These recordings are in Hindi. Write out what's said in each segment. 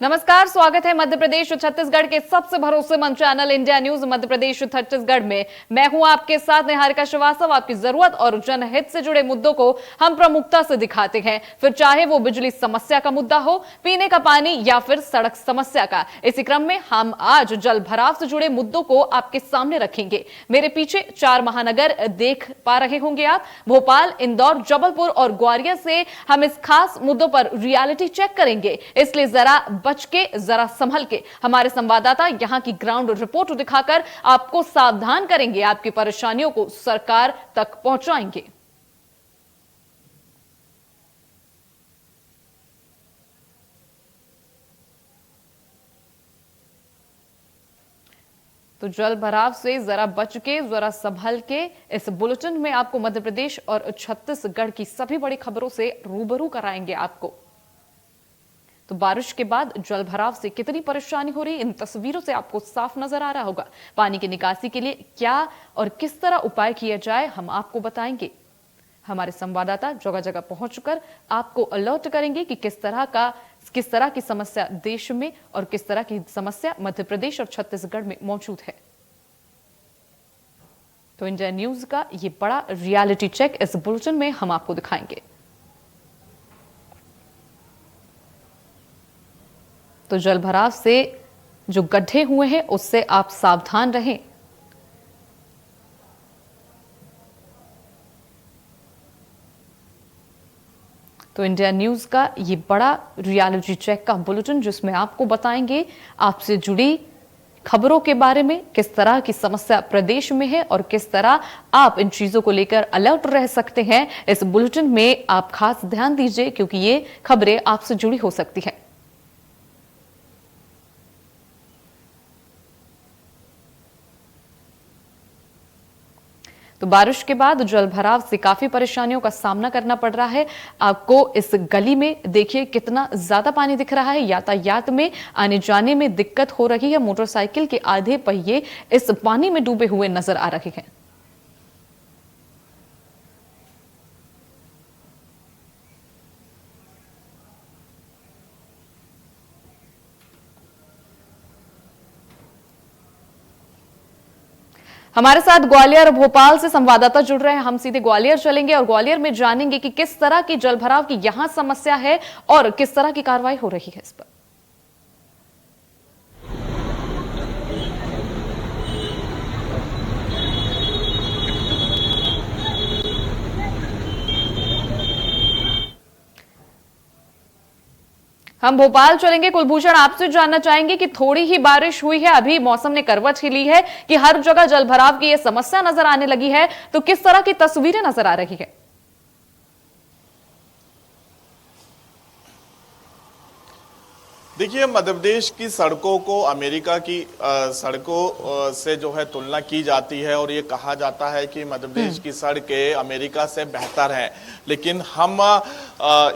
नमस्कार, स्वागत है मध्य प्रदेश और छत्तीसगढ़ के सबसे भरोसेमंद channel India news Madhya Pradesh और छत्तीसगढ़ में। मैं हूं आपके साथ निहारिका श्रीवास्तव। आपकी जरूरत और जनहित से जुड़े मुद्दों को हम प्रमुखता से दिखाते हैं, फिर चाहे वो बिजली समस्या का मुद्दा हो, पीने का पानी या फिर सड़क समस्या का। इसी क्रम में हम आज जल भराव से जुड़े मुद्दों को आपके सामने रखेंगे। मेरे पीछे 4 महानगर देख पा रहे होंगे आप। भोपाल, इंदौर, जबलपुर और ग्वालियर से हम इस खास मुद्दों पर रियलिटी चेक करेंगे, इसलिए जरा बच के, जरा संभल के। हमारे संवाददाता यहां की ग्राउंड रिपोर्ट दिखाकर आपको सावधान करेंगे, आपकी परेशानियों को सरकार तक पहुंचाएंगे। तो जल भराव से जरा बच के, जरा संभल के, इस बुलेटिन में आपको मध्य प्रदेश और छत्तीसगढ़ की सभी बड़ी खबरों से रूबरू कराएंगे आपको। तो बारिश के बाद जल भराव से कितनी परेशानी हो रही, इन तस्वीरों से आपको साफ नजर आ रहा होगा। पानी की निकासी के लिए क्या और किस तरह उपाय किया जाए, हम आपको बताएंगे। हमारे संवाददाता जगह जगह पहुंचकर आपको अलर्ट करेंगे कि किस तरह की समस्या देश में और किस तरह की समस्या मध्य प्रदेश और छत्तीसगढ़ में मौजूद है। तो इंडिया न्यूज का ये बड़ा रियलिटी चेक इस बुलेटिन में हम आपको दिखाएंगे। तो जल भराव से जो गड्ढे हुए हैं उससे आप सावधान रहें। तो इंडिया न्यूज का ये बड़ा रियलिटी चेक का बुलेटिन, जिसमें आपको बताएंगे आपसे जुड़ी खबरों के बारे में, किस तरह की समस्या प्रदेश में है और किस तरह आप इन चीजों को लेकर अलर्ट रह सकते हैं। इस बुलेटिन में आप खास ध्यान दीजिए, क्योंकि ये खबरें आपसे जुड़ी हो सकती हैं। तो बारिश के बाद जल भराव से काफी परेशानियों का सामना करना पड़ रहा है। आपको इस गली में देखिए कितना ज्यादा पानी दिख रहा है। यातायात में आने जाने में दिक्कत हो रही है। मोटरसाइकिल के आधे पहिए इस पानी में डूबे हुए नजर आ रहे हैं। हमारे साथ ग्वालियर और भोपाल से संवाददाता जुड़ रहे हैं। हम सीधे ग्वालियर चलेंगे और ग्वालियर में जानेंगे कि किस तरह की जल भराव की यहां समस्या है और किस तरह की कार्रवाई हो रही है इस पर। हम भोपाल चलेंगे। कुलभूषण, आपसे जानना चाहेंगे कि थोड़ी ही बारिश हुई है, अभी मौसम ने करवट ही ली है कि हर जगह जल भराव की यह समस्या नजर आने लगी है, तो किस तरह की तस्वीरें नजर आ रही है? देखिए, मध्य प्रदेश की सड़कों को अमेरिका की सड़कों से जो है तुलना की जाती है और ये कहा जाता है कि मध्य प्रदेश की सड़कें अमेरिका से बेहतर हैं। लेकिन हम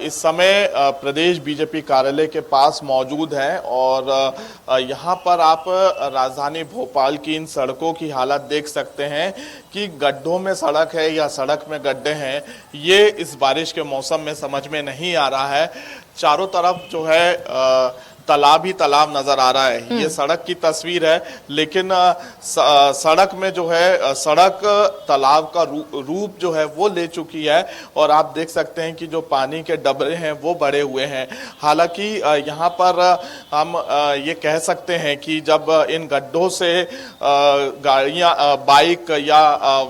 इस समय प्रदेश बीजेपी कार्यालय के पास मौजूद हैं और यहाँ पर आप राजधानी भोपाल की इन सड़कों की हालत देख सकते हैं कि गड्ढों में सड़क है या सड़क में गड्ढे हैं, ये इस बारिश के मौसम में समझ में नहीं आ रहा है। चारों तरफ जो है तालाब ही तालाब नजर आ रहा है। ये सड़क की तस्वीर है, लेकिन सड़क में जो है सड़क तालाब का रूप जो है वो ले चुकी है और आप देख सकते हैं कि जो पानी के डबरे हैं वो बढ़े हुए हैं। हालांकि यहाँ पर हम ये कह सकते हैं कि जब इन गड्ढों से गाड़ियाँ, बाइक या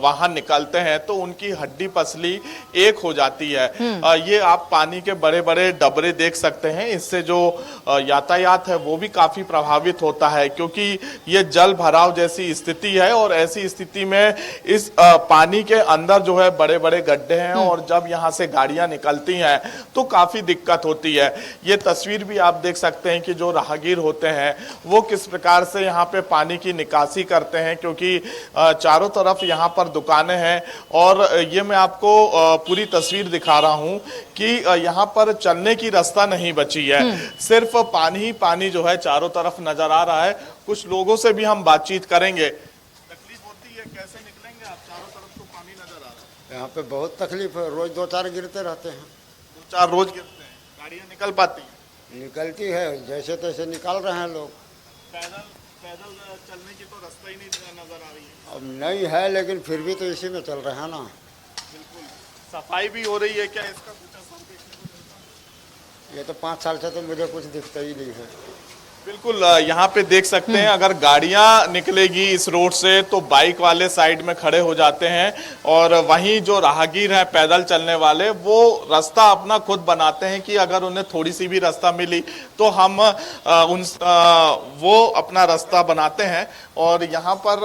वाहन निकलते हैं तो उनकी हड्डी पसली एक हो जाती है। ये आप पानी के बड़े बड़े डबरे देख सकते हैं। इससे जो यातायात है वो भी काफी प्रभावित होता है, क्योंकि ये जल भराव जैसी स्थिति है और ऐसी स्थिति में इस पानी के अंदर जो है बड़े बड़े गड्ढे हैं और जब यहाँ से गाड़ियां निकलती हैं तो काफी दिक्कत होती है। ये तस्वीर भी आप देख सकते हैं कि जो राहगीर होते हैं वो किस प्रकार से यहाँ पे पानी की निकासी करते हैं, क्योंकि चारों तरफ यहाँ पर दुकानें हैं और ये मैं आपको पूरी तस्वीर दिखा रहा हूँ कि यहाँ पर चलने की रास्ता नहीं बची है, सिर्फ पानी ही पानी जो है चारों तरफ नजर आ रहा है। कुछ लोगों से भी हम बातचीत करेंगे। तकलीफ होती है, कैसे निकलेंगे आप? चारों तरफ तो पानी नजर आ रहा है। यहाँ पे बहुत तकलीफ है, रोज 2-4 गिरते रहते हैं। 2-4 रोज गिरते हैं, गाड़ियां निकल पाती हैं? निकलती है, जैसे तैसे निकाल रहे हैं लोग। पैदल पैदल चलने की तो रास्ता ही नहीं नजर आ रही है। अब नहीं है, लेकिन फिर भी तो इसी में चल रहे हैं ना। बिल्कुल। सफाई भी हो रही है क्या, इसका कुछ असर देखने को मिलता है? ये तो 5 साल से तो मुझे कुछ दिखता ही नहीं है। बिल्कुल, यहाँ पे देख सकते हैं, अगर गाड़ियां निकलेगी इस रोड से तो बाइक वाले साइड में खड़े हो जाते हैं और वहीं जो राहगीर हैं पैदल चलने वाले वो रास्ता अपना खुद बनाते हैं कि अगर उन्हें थोड़ी सी भी रास्ता मिली तो हम वो अपना रास्ता बनाते हैं। और यहाँ पर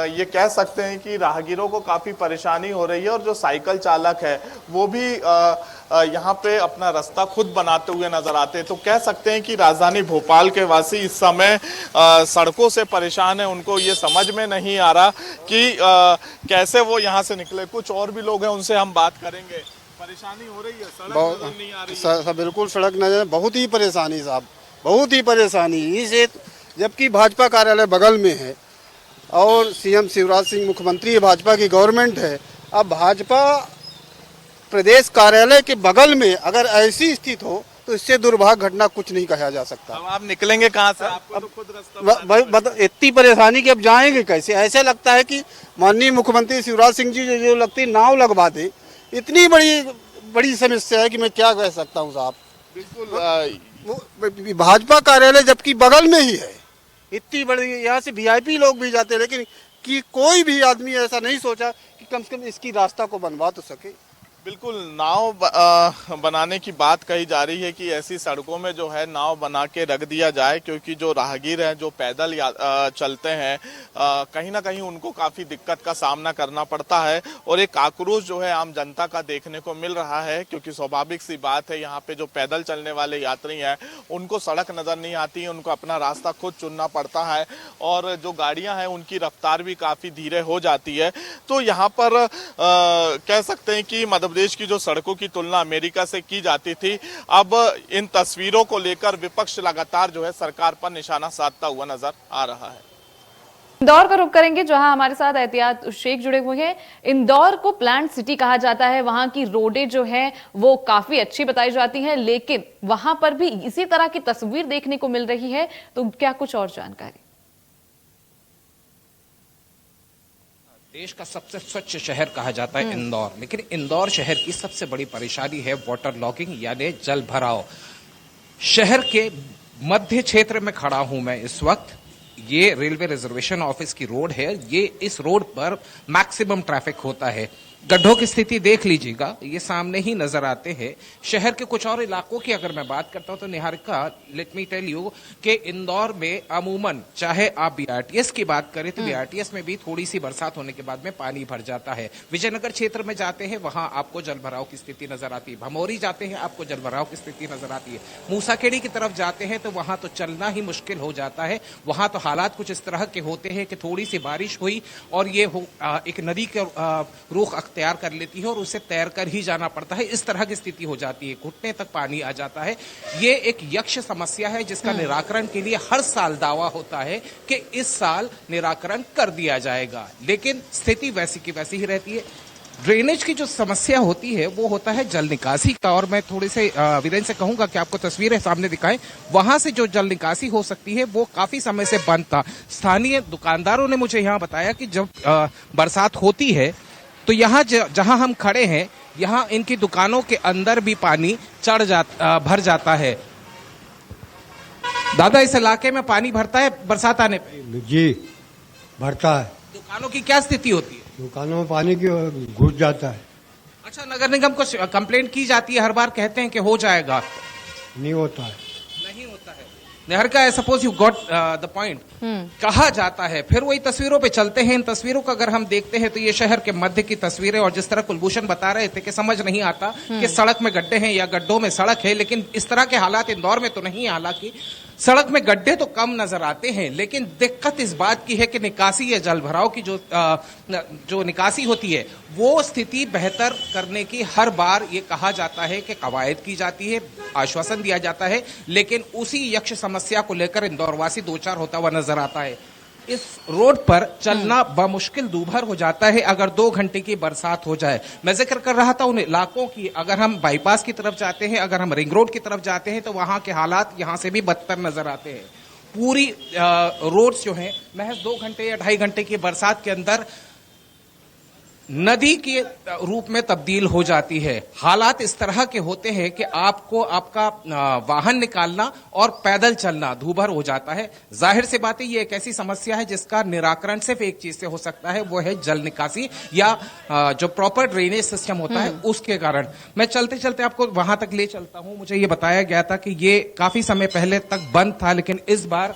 ये कह सकते हैं कि राहगीरों को काफी परेशानी हो रही है और जो साइकिल चालक है वो भी यहाँ पे अपना रास्ता खुद बनाते हुए नजर आते हैं। तो कह सकते हैं कि राजधानी भोपाल के वासी इस समय सड़कों से परेशान है, उनको ये समझ में नहीं आ रहा कि कैसे वो यहाँ से निकले। कुछ और भी लोग हैं, उनसे हम बात करेंगे। परेशानी हो रही है, सड़क नजर नहीं आ रही है। बिल्कुल सड़क नजर, बहुत ही परेशानी साहब, बहुत ही परेशानी इसे, जबकि भाजपा कार्यालय बगल में है और सीएम शिवराज सिंह मुख्यमंत्री है, भाजपा की गवर्नमेंट है। अब भाजपा प्रदेश कार्यालय के बगल में अगर ऐसी स्थिति हो तो इससे दुर्भाग्य घटना कुछ नहीं कहा जा सकता। अब आप निकलेंगे कहाँ से? आपको तो खुद रास्ता इतनी परेशानी कि अब जाएंगे कैसे? ऐसे लगता है कि माननीय मुख्यमंत्री शिवराज सिंह जी जो लगती नाव लगवा दे, इतनी बड़ी समस्या है कि मैं क्या कह सकता हूँ साहब। बिल्कुल, भाजपा कार्यालय जबकि बगल में ही है, इतनी बड़ी, यहाँ से वीआईपी लोग भी जाते हैं, लेकिन कि कोई भी आदमी ऐसा नहीं सोचा कि कम से कम इसकी रास्ता को बनवा तो सके। बिल्कुल, नाव बनाने की बात कही जा रही है कि ऐसी सड़कों में जो है नाव बना के रख दिया जाए, क्योंकि जो राहगीर हैं जो पैदल चलते हैं कहीं ना कहीं उनको काफी दिक्कत का सामना करना पड़ता है। और एक आक्रोश जो है आम जनता का देखने को मिल रहा है, क्योंकि स्वाभाविक सी बात है यहाँ पे जो पैदल चलने वाले यात्री हैं उनको सड़क नजर नहीं आती है, उनको अपना रास्ता खुद चुनना पड़ता है और जो गाड़ियां हैं उनकी रफ्तार भी काफी धीरे हो जाती है। तो यहाँ पर कह सकते हैं कि मध्य प्रदेश की जो सड़कों की तुलना अमेरिका से की जाती थी, अब इन तस्वीरों को लेकर विपक्ष लगातार जो है सरकार पर निशाना साधता हुआ नजर आ रहा है। इंदौर का रुख करेंगे, जहां हमारे साथ एहतियात शेख जुड़े हुए हैं। इंदौर को प्लांट सिटी कहा जाता है, वहां की रोडें जो हैं वो काफी अच्छी बताई जाती हैं, लेकिन वहां पर भी इसी तरह की तस्वीर देखने को मिल रही है। तो क्या कुछ और जानकारी? देश का सबसे स्वच्छ शहर कहा जाता है इंदौर, लेकिन इंदौर शहर की सबसे बड़ी परेशानी है वाटर लॉगिंग यानी जल भराव। शहर के मध्य क्षेत्र में खड़ा हूं मैं इस वक्त। ये रेलवे रिजर्वेशन ऑफिस की रोड है। ये इस रोड पर मैक्सिमम ट्रैफिक होता है। गड्ढों की स्थिति देख लीजिएगा, ये सामने ही नजर आते हैं। शहर के कुछ और इलाकों की अगर मैं बात करता हूं तो Niharika, let me tell you कि इंदौर में अमूमन चाहे आप बीआरटीएस की बात करें तो बीआरटीएस में भी थोड़ी सी बरसात होने के बाद में पानी भर जाता है। विजयनगर क्षेत्र में जाते हैं, वहां आपको जलभराव की स्थिति नजर आती है। भमोरी जाते हैं, आपको जलभराव की स्थिति नजर आती है। मूसाखेड़ी की तरफ जाते हैं तो वहां तो चलना ही मुश्किल हो जाता है। वहां तो हालात कुछ इस तरह के होते हैं कि थोड़ी सी बारिश हुई और ये एक नदी का रुख तैयार कर लेती है और उसे तैर कर ही जाना पड़ता है। इस तरह की स्थिति हो जाती है, घुटने तक पानी आ जाता है। ये एक यक्ष समस्या है जिसका निराकरण के लिए हर साल दावा होता है कि इस साल निराकरण कर दिया जाएगा, लेकिन स्थिति वैसी की वैसी ही रहती है। ड्रेनेज की जो समस्या होती है वो होता है जल निकासी का, और मैं थोड़े से वीरेंद्र से कहूंगा कि आपको तस्वीरें सामने दिखाएं। वहां से जो जल निकासी हो सकती है वो काफी समय से बंद था। स्थानीय दुकानदारों ने मुझे यहाँ बताया कि जब बरसात होती है तो यहाँ जहां हम खड़े हैं यहाँ इनकी दुकानों के अंदर भी पानी भर जाता है। दादा, इस इलाके में पानी भरता है बरसात आने पे? जी भरता है। दुकानों की क्या स्थिति होती है? दुकानों में पानी की घुस जाता है। अच्छा, नगर निगम को कंप्लेंट की जाती है, हर बार कहते हैं कि हो जाएगा, नहीं होता है। नहीं होता है। Niharika, I suppose you got the point. कहा जाता है, फिर वही तस्वीरों पे चलते हैं। इन तस्वीरों को अगर हम देखते हैं तो ये शहर के मध्य की तस्वीरें, और जिस तरह कुलभूषण बता रहे थे कि समझ नहीं आता कि सड़क में गड्ढे हैं या गड्ढों में सड़क है, लेकिन इस तरह के हालात इंदौर में तो नहीं। हालांकि सड़क में गड्ढे तो कम नजर आते हैं, लेकिन दिक्कत इस बात की है कि निकासी या जल भराव की जो निकासी होती है वो स्थिति बेहतर करने की हर बार ये कहा जाता है कि कवायद की जाती है, आश्वासन दिया जाता है, लेकिन उसी यक्ष समस्या को लेकर इंदौरवासी दो चार होता हुआ नजर आता है। इस रोड पर चलना बमुश्किल दूभर हो जाता है अगर 2 घंटे की बरसात हो जाए। मैं जिक्र कर रहा था उन इलाकों की, अगर हम बाईपास की तरफ जाते हैं, अगर हम रिंग रोड की तरफ जाते हैं तो वहां के हालात यहां से भी बदतर नजर आते हैं। पूरी रोड्स जो हैं महज 2 घंटे या 2.5 घंटे की बरसात के अंदर नदी के रूप में तब्दील हो जाती है। हालात इस तरह के होते हैं कि आपको आपका वाहन निकालना और पैदल चलना दूभर हो जाता है। जाहिर सी बात है ये एक ऐसी समस्या है जिसका निराकरण सिर्फ एक चीज से हो सकता है, वो है जल निकासी या जो प्रॉपर ड्रेनेज सिस्टम होता है उसके कारण। मैं चलते चलते आपको वहां तक ले चलता हूं। मुझे ये बताया गया था कि ये काफी समय पहले तक बंद था, लेकिन इस बार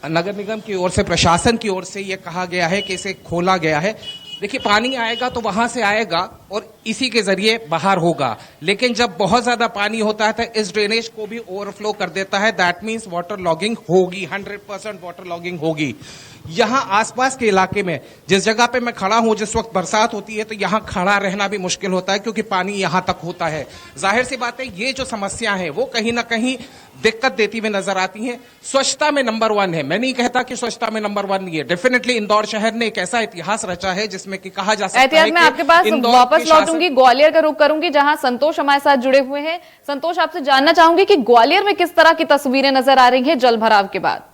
नगर निगम की ओर से, प्रशासन की ओर से ये कहा गया है कि इसे खोला गया है। देखिए, पानी आएगा तो वहां से आएगा और इसी के जरिए बाहर होगा, लेकिन जब बहुत ज्यादा पानी होता है तो इस ड्रेनेज को भी ओवरफ्लो कर देता है। दैट मीन्स वाटर लॉगिंग होगी, 100% वाटर लॉगिंग होगी। यहां आसपास के इलाके में जिस जगह पे मैं खड़ा हूं, जिस वक्त बरसात होती है तो यहां खड़ा रहना भी मुश्किल होता है क्योंकि पानी यहां तक होता है। जाहिर सी बात है ये जो समस्या है वो कहीं ना कहीं दिक्कत देती हुई नजर आती है। स्वच्छता में नंबर 1 है, मैं नहीं कहता कि स्वच्छता में नंबर 1 नहीं है। डेफिनेटली इंदौर शहर ने एक ऐसा इतिहास रचा है जिसमें कि कहा जा सकता है एहतियात मैं आपके पास वापस लौटूंगी, ग्वालियर का रुख करूंगी जहां संतोष हमारे साथ जुड़े हुए हैं। संतोष, आपसे जानना चाहूंगी कि ग्वालियर में किस तरह की तस्वीरें नजर आ रही हैं जल भराव के बाद।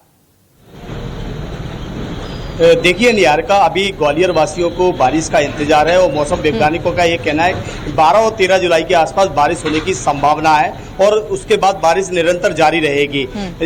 देखिए निहारिका, अभी ग्वालियर वासियों को बारिश का इंतजार है और मौसम वैज्ञानिकों का ये कहना है 12 और 13 जुलाई के आसपास बारिश होने की संभावना है और उसके बाद बारिश निरंतर जारी रहेगी।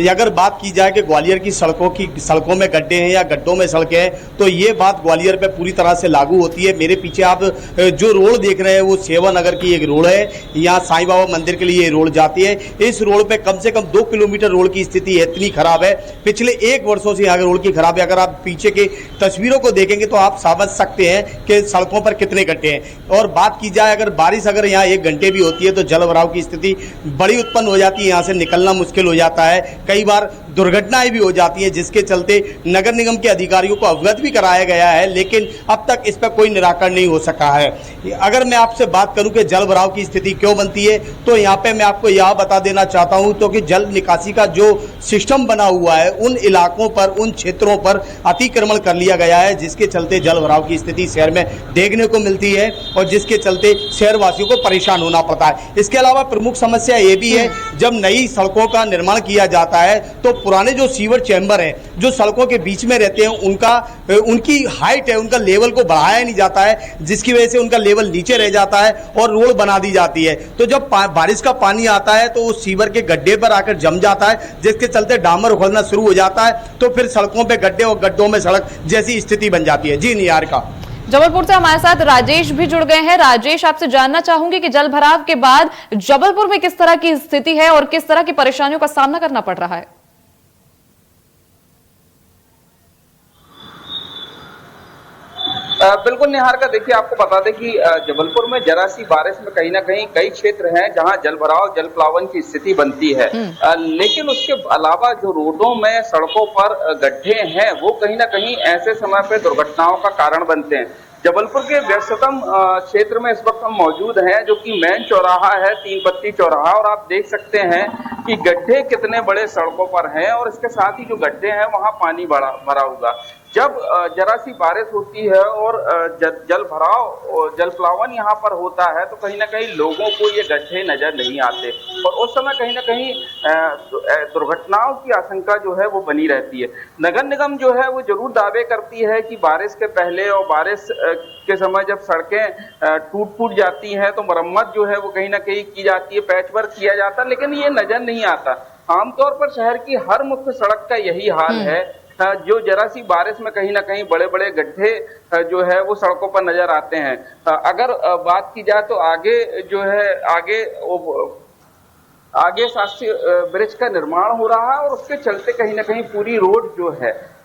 अगर बात की जाए कि ग्वालियर की सड़कों में गड्ढे हैं या गड्ढों में सड़कें हैं, तो ये बात ग्वालियर पे पूरी तरह से लागू होती है। मेरे पीछे आप जो रोड देख रहे हैं वो सेवा नगर की एक रोड है, यहाँ साईं बाबा मंदिर के लिए ये रोड जाती है। इस रोड पे कम से कम 2 किलोमीटर रोड की स्थिति इतनी खराब है, पिछले 1 वर्षों से यहाँ रोड की खराब है। अगर आप पीछे तस्वीरों को देखेंगे तो आप समझ सकते हैं कि सड़कों पर कितने गड्ढे हैं। और बात की जाए बारिश अगर यहाँ 1 घंटे भी होती है तो जल भराव की स्थिति बड़ी उत्पन्न हो जाती है, यहाँ से निकलना मुश्किल हो जाता है। कई बार दुर्घटनाएं भी हो जाती है जिसके चलते नगर निगम के अधिकारियों को अवगत भी कराया गया है, लेकिन अब तक इस पर कोई निराकरण नहीं हो सका है। अगर मैं आपसे बात करूं कि जल भराव की स्थिति क्यों बनती है, तो यहाँ पे मैं आपको यह बता देना चाहता हूं तो कि जल निकासी का जो सिस्टम बना हुआ है उन इलाकों पर, उन क्षेत्रों पर अतिक्रमण कर लिया गया है, जिसके चलते जल भराव की स्थिति शहर में देखने को मिलती है और जिसके चलते शहरवासियों को परेशान होना पड़ता है। इसके अलावा प्रमुख समस्या ये भी है, जब नई सड़कों का निर्माण किया जाता है तो पुराने जो सीवर चैम्बर हैं जो सड़कों के बीच में रहते हैं उनकी हाइट है, उनका लेवल को बढ़ाया नहीं जाता है, जिसकी वजह से उनका लेवल नीचे रह जाता है और रोड बना दी जाती है। तो जब बारिश का पानी आता है तो उस सीवर के गड्ढे पर आकर जम जाता है, जिसके चलते डामर उखड़ना शुरू हो जाता है, तो फिर सड़कों पे गड्ढे और गड्ढों में सड़क जैसी स्थिति बन जाती है। जी निहारिका। जबलपुर से हमारे साथ राजेश भी जुड़ गए हैं। राजेश, आपसे जानना चाहूंगी कि जल भराव के बाद जबलपुर में किस तरह की स्थिति है और किस तरह की परेशानियों का सामना करना पड़ रहा है। बिल्कुल निहारिका, देखिए आपको बता दें कि जबलपुर में जरा सी बारिश में कहीं ना कहीं कई क्षेत्र हैं जहां जल भराव, जल प्लावन की स्थिति बनती है। लेकिन उसके अलावा जो रोडों में, सड़कों पर गड्ढे हैं वो कहीं ना कहीं ऐसे समय पे दुर्घटनाओं का कारण बनते हैं। जबलपुर के व्यस्ततम क्षेत्र में इस वक्त हम मौजूद हैं, जो कि मेन चौराहा है, 3 पत्ती चौराहा, और आप देख सकते हैं कि गड्ढे कितने बड़े सड़कों पर हैं और इसके साथ ही जो गड्ढे हैं वहां पानी भरा हुआ। जब जरा सी बारिश होती है और जल भराव और जल प्लावन यहाँ पर होता है तो कहीं ना कहीं लोगों को ये गड्ढे नजर नहीं आते और उस समय कहीं ना कहीं दुर्घटनाओं की आशंका जो है वो बनी रहती है। नगर निगम जो है वो जरूर दावे करती है कि बारिश के पहले और बारिश के समय जब सड़कें टूट जाती हैं तो मरम्मत जो है वो कहीं ना कहीं की जाती है, पैचवर्क किया जाता है, लेकिन ये नजर नहीं आता। आमतौर पर शहर की हर मुख्य सड़क का यही हाल है, जो जरा सी बारिश में कहीं ना कहीं बड़े बड़े गड्ढे जो है वो सड़कों पर नजर आते हैं। अगर बात की जाए तो आगे जो है आगे शास्त्रीय ब्रिज का निर्माण हो रहा है और उसके चलते कहीं ना कहीं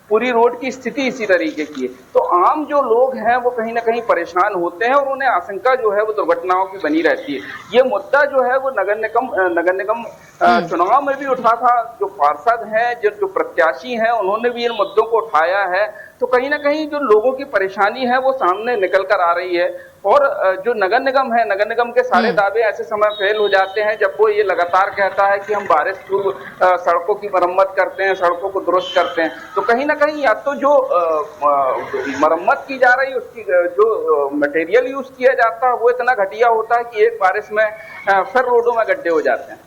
पूरी रोड की स्थिति इसी तरीके की है। तो आम जो लोग हैं वो कहीं ना कहीं परेशान होते हैं और उन्हें आशंका जो है वो दुर्घटनाओं की बनी रहती है। ये मुद्दा जो है वो नगर निगम चुनाव में भी उठा था, जो पार्षद हैं, जो प्रत्याशी हैं, उन्होंने भी इन मुद्दों को उठाया है। तो कहीं ना कहीं जो लोगों की परेशानी है वो सामने निकल कर आ रही है। और जो नगर निगम है, नगर निगम के सारे दावे ऐसे समय फेल हो जाते हैं जब वो ये लगातार कहता है कि हम बारिश पूर्व सड़कों की मरम्मत करते हैं, सड़कों को दुरुस्त करते हैं। तो कहीं ना कहीं या तो जो मरम्मत की जा रही है, उसकी जो मटेरियल यूज किया जाता है वो इतना घटिया होता है कि एक बारिश में फिर रोडों में गड्ढे हो जाते हैं।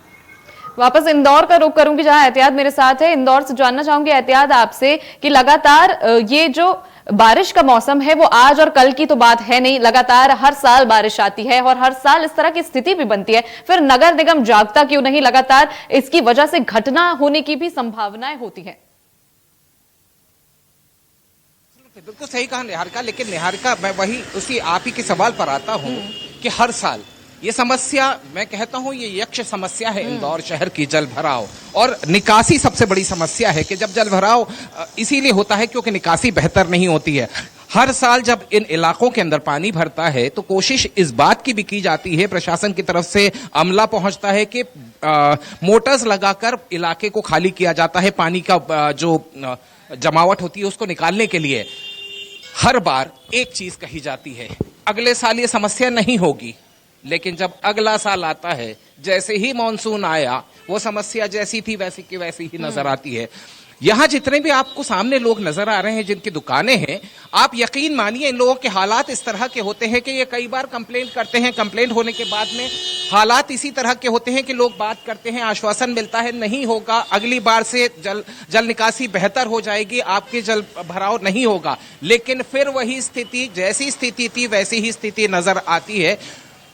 वापस इंदौर का रुख करूंगी जहां एहतियात मेरे साथ है। इंदौर से जानना चाहूंगी एहतियात आपसे कि लगातार ये जो बारिश का मौसम है वो आज और कल की तो बात है नहीं, लगातार हर साल बारिश आती है और हर साल इस तरह की स्थिति भी बनती है। फिर नगर निगम जागता क्यों नहीं? लगातार इसकी वजह से घटना होने की भी संभावनाएं होती है। बिल्कुल सही कहा निहारिका, लेकिन निहारिका मैं वही उसी आप ही के सवाल पर आता हूं कि हर साल ये समस्या, मैं कहता हूं ये यक्ष समस्या है इंदौर शहर की, जल भराव और निकासी सबसे बड़ी समस्या है कि जब जल भराव इसीलिए होता है क्योंकि निकासी बेहतर नहीं होती है। हर साल जब इन इलाकों के अंदर पानी भरता है तो कोशिश इस बात की भी की जाती है, प्रशासन की तरफ से अमला पहुंचता है कि मोटर्स लगाकर इलाके को खाली किया जाता है, पानी का जो जमावट होती है उसको निकालने के लिए। हर बार एक चीज कही जाती है, अगले साल ये समस्या नहीं होगी, लेकिन जब अगला साल आता है, जैसे ही मॉनसून आया, वो समस्या जैसी थी वैसी की वैसी ही नजर आती है। यहां जितने भी आपको सामने लोग नजर आ रहे हैं जिनकी दुकानें हैं, आप यकीन मानिए इन लोगों के हालात इस तरह के होते हैं कि ये कई बार कंप्लेंट करते हैं, कंप्लेंट होने के बाद में हालात इसी तरह के होते हैं कि लोग बात करते हैं, आश्वासन मिलता है नहीं होगा, अगली बार से जल निकासी बेहतर हो जाएगी, आपके जल भराव नहीं होगा, लेकिन फिर वही स्थिति, जैसी स्थिति थी वैसी ही स्थिति नजर आती है।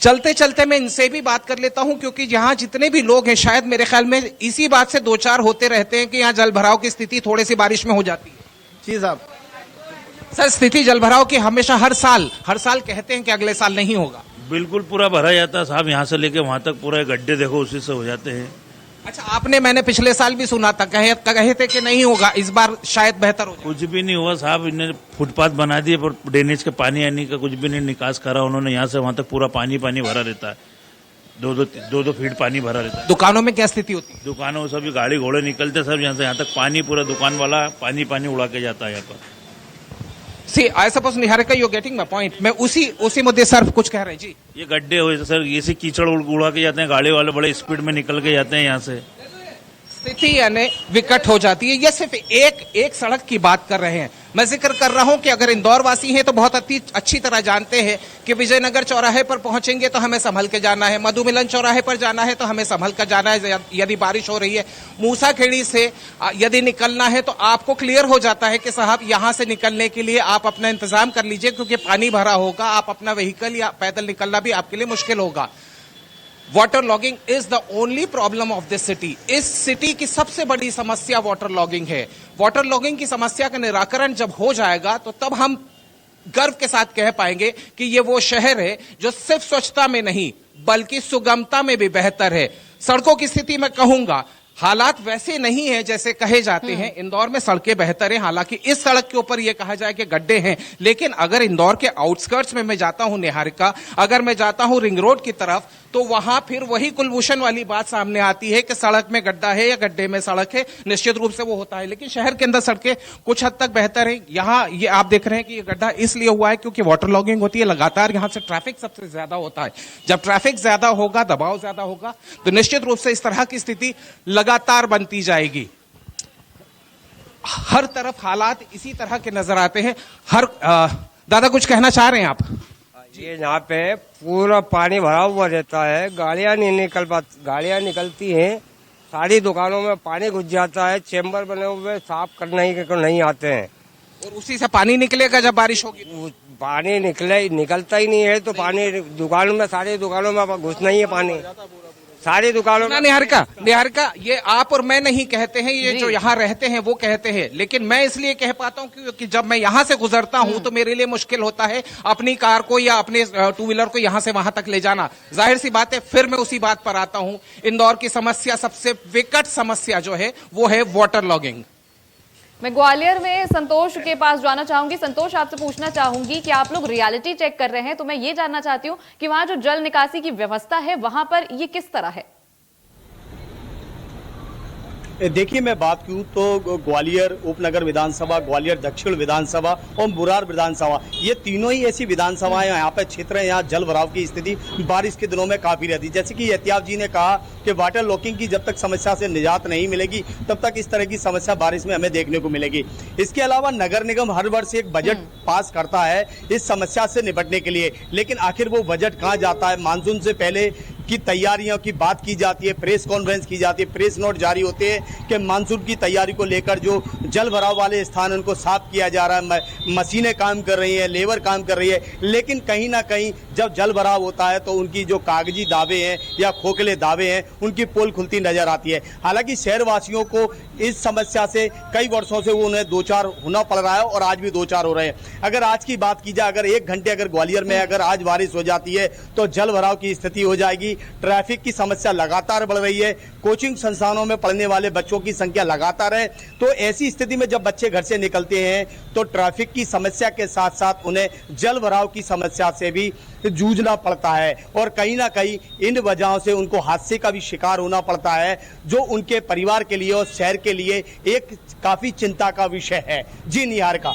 चलते चलते मैं इनसे भी बात कर लेता हूं क्योंकि यहां जितने भी लोग हैं शायद मेरे ख्याल में इसी बात से दो चार होते रहते हैं कि यहां जल भराव की स्थिति थोड़ी सी बारिश में हो जाती है। जी साहब, सर स्थिति जल भराव की हमेशा हर साल कहते हैं कि अगले साल नहीं होगा। बिल्कुल पूरा भरा जाता है साहब, यहाँ से लेके वहां तक पूरा गड्ढे देखो उसी से हो जाते हैं। अच्छा, आपने, मैंने पिछले साल भी सुना था, कहे थे कि नहीं होगा, इस बार शायद बेहतर हो। कुछ भी नहीं हुआ साहब, इन्हें फुटपाथ बना दिए पर ड्रेनेज के पानी आने का कुछ भी नहीं निकास करा उन्होंने। यहाँ से वहां तक पूरा पानी भरा रहता है, दो फीट पानी भरा रहता है। दुकानों में क्या स्थिति होती है? दुकानों में सभी गाड़ी घोड़े निकलते सब यहाँ से, यहाँ तक पानी पूरा दुकान वाला पानी उड़ा के जाता है यहाँ पर। See, I suppose Niharika you're getting my point. मैं उसी मुद्दे सर कुछ कह रहे हैं जी। ये गड्ढे हुए सर, ऐसे कीचड़ उड़ा के जाते हैं, गाड़ी वाले बड़े स्पीड में निकल के जाते हैं यहाँ से। स्थिति यानी विकट हो जाती है। ये सिर्फ एक सड़क की बात कर रहे हैं, मैं जिक्र कर रहा हूं कि अगर इंदौर वासी हैं तो बहुत अच्छी तरह जानते हैं कि विजयनगर चौराहे पर पहुंचेंगे तो हमें संभल के जाना है, मधुमिलन चौराहे पर जाना है तो हमें संभल कर जाना है यदि बारिश हो रही है। मूसाखेड़ी से यदि निकलना है तो आपको क्लियर हो जाता है कि साहब यहां से निकलने के लिए आप अपना इंतजाम कर लीजिए क्योंकि पानी भरा होगा, आप अपना व्हीकल या पैदल निकलना भी आपके लिए मुश्किल होगा। Water logging is the only problem of this city. इस सिटी की सबसे बड़ी समस्या वाटर लॉगिंग है। वाटर लॉगिंग की समस्या का निराकरण जब हो जाएगा तो तब हम गर्व के साथ कह पाएंगे कि ये वो शहर है जो सिर्फ स्वच्छता में नहीं बल्कि सुगमता में भी बेहतर है। सड़कों की स्थिति मैं कहूंगा हालात वैसे नहीं है जैसे कहे जाते हैं। इंदौर में सड़कें बेहतर हैं, हालांकि इस सड़क के ऊपर यह कहा जाए कि गड्ढे हैं, लेकिन अगर इंदौर के आउटस्कर्ट्स में मैं जाता हूं निहारिका, अगर मैं जाता हूं रिंग रोड की तरफ, तो वहां फिर वही कुलभूषण वाली बात सामने आती है कि सड़क में गड्ढा है या गड्ढे में सड़क है, निश्चित रूप से वो होता है। लेकिन शहर के अंदर सड़कें कुछ हद तक बेहतर है। यहाँ ये आप देख रहे हैं कि ये गड्ढा इसलिए हुआ है क्योंकि वाटर लॉगिंग होती है, लगातार यहां से ट्रैफिक सबसे ज्यादा होता है। जब ट्रैफिक ज्यादा होगा, दबाव ज्यादा होगा, तो निश्चित रूप से इस तरह की स्थिति लगातार बनती जाएगी। हर तरफ हालात इसी तरह के नजर आते हैं। दादा कुछ कहना चाह रहे हैं आप? ये यहाँ पे पूरा पानी भरा हुआ रहता है, गाड़ियाँ गाड़ियाँ निकलती हैं, सारी दुकानों में पानी घुस जाता है, चेम्बर बने हुए साफ करने ही नहीं आते हैं। और उसी से पानी निकलेगा जब बारिश होगी? पानी निकलता ही नहीं है तो पानी दुकानों में, सारी दुकानों में घुसना ही है पानी, सारी दुकानों में। निहारिका ये आप और मैं नहीं कहते हैं, ये जो यहाँ रहते हैं वो कहते हैं, लेकिन मैं इसलिए कह पाता हूँ क्योंकि जब मैं यहाँ से गुजरता हूँ तो मेरे लिए मुश्किल होता है अपनी कार को या अपने टू व्हीलर को यहाँ से वहां तक ले जाना। जाहिर सी बात है, फिर मैं उसी बात पर आता हूँ, इंदौर की समस्या, सबसे विकट समस्या जो है वो है वाटर लॉगिंग। मैं ग्वालियर में संतोष के पास जाना चाहूंगी। संतोष, आपसे पूछना चाहूंगी कि आप लोग रियलिटी चेक कर रहे हैं, तो मैं ये जानना चाहती हूँ कि वहां जो जल निकासी की व्यवस्था है वहां पर ये किस तरह है? देखिए, मैं बात करूं तो ग्वालियर उपनगर विधानसभा, ग्वालियर दक्षिण विधानसभा और बुरार विधानसभा, ये तीनों ही ऐसी विधानसभाएं यहाँ पे क्षेत्र है, यहाँ जल भराव की स्थिति बारिश के दिनों में काफी रहती है। जैसे कि एहतियाब जी ने कहा कि वाटर लॉकिंग की जब तक समस्या से निजात नहीं मिलेगी तब तक इस तरह की समस्या बारिश में हमें देखने को मिलेगी। इसके अलावा नगर निगम हर वर्ष एक बजट पास करता है इस समस्या से निपटने के लिए, लेकिन आखिर वो बजट कहाँ जाता है? मानसून से पहले की तैयारियों की बात की जाती है, प्रेस कॉन्फ्रेंस की जाती है, प्रेस नोट जारी होते हैं कि मानसून की तैयारी को लेकर जो जल भराव वाले स्थान उनको साफ किया जा रहा है, मशीनें काम कर रही हैं, लेबर काम कर रही है, लेकिन कहीं ना कहीं जब जल भराव होता है तो उनकी जो कागजी दावे हैं या खोखले दावे हैं उनकी पोल खुलती नजर आती है। हालांकि शहरवासियों को इस समस्या से कई वर्षों से वो उन्हें दो चार होना पड़ रहा है और आज भी दो चार हो रहे हैं। अगर आज की बात की जाए, अगर 1 घंटे अगर ग्वालियर में अगर आज बारिश हो जाती है तो जल भराव की स्थिति हो जाएगी। ट्रैफिक की समस्या लगातार बढ़ रही है, कोचिंग संस्थानों में पढ़ने वाले बच्चों की संख्या लगातार है। तो ऐसी स्थिति में जब बच्चे घर से निकलते हैं तो ट्रैफिक की समस्या के साथ साथ उन्हें जल भराव की समस्या से भी जूझना पड़ता है और कहीं ना कहीं इन वजहों से उनको हादसे का भी शिकार होना पड़ता है, जो उनके परिवार के लिए और शहर के लिए एक काफी चिंता का विषय है। जी निहार का।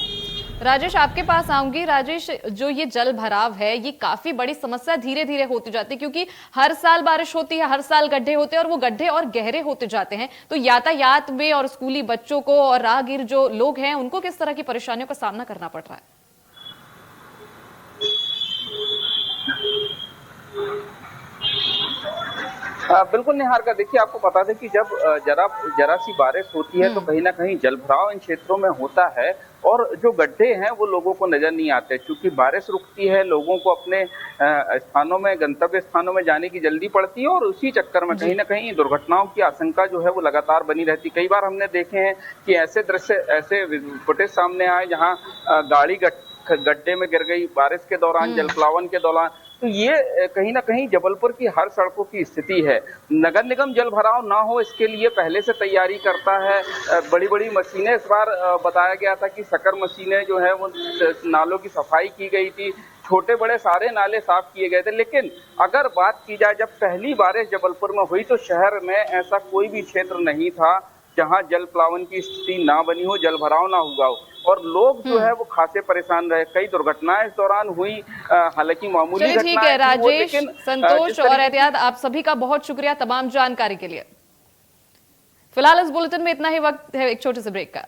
राजेश, आपके पास आऊंगी। राजेश, जो ये जल भराव है ये काफी बड़ी समस्या धीरे धीरे होती जाती है, क्योंकि हर साल बारिश होती है, हर साल गड्ढे होते हैं और वो गड्ढे और गहरे होते जाते हैं। तो यातायात में और स्कूली बच्चों को और राहगीर जो लोग हैं उनको किस तरह की परेशानियों का सामना करना पड़ रहा है? बिल्कुल निहार का, देखिए आपको बता दें कि जब जरा सी बारिश होती है तो कहीं ना कहीं जल भराव इन क्षेत्रों में होता है और जो गड्ढे हैं वो लोगों को नजर नहीं आते। क्योंकि बारिश रुकती है, लोगों को अपने स्थानों में, गंतव्य स्थानों में जाने की जल्दी पड़ती है और उसी चक्कर में कहीं ना कहीं दुर्घटनाओं की आशंका जो है वो लगातार बनी रहती। कई बार हमने देखे हैं कि ऐसे दृश्य, ऐसे फुटेज सामने आए जहाँ गाड़ी गड्ढे में गिर गई बारिश के दौरान, जल प्लावन के दौरान। तो ये कहीं ना कहीं जबलपुर की हर सड़कों की स्थिति है। नगर निगम जल भराव ना हो इसके लिए पहले से तैयारी करता है। बड़ी बड़ी मशीनें, इस बार बताया गया था कि शकर मशीनें जो है वो नालों की सफाई की गई थी, छोटे बड़े सारे नाले साफ किए गए थे। लेकिन अगर बात की जाए, जब पहली बारिश जबलपुर में हुई तो शहर में ऐसा कोई भी क्षेत्र नहीं था जहां जल प्लावन की स्थिति ना बनी हो, जल भराव ना हुआ हो और लोग जो है वो खासे परेशान रहे। कई दुर्घटनाएं इस दौरान हुई, हालांकि मामूली घटनाएं। ठीक है राजेश, संतोष और एहतियात, आप सभी का बहुत शुक्रिया तमाम जानकारी के लिए। फिलहाल इस बुलेटिन में इतना ही वक्त है एक छोटे से ब्रेक का।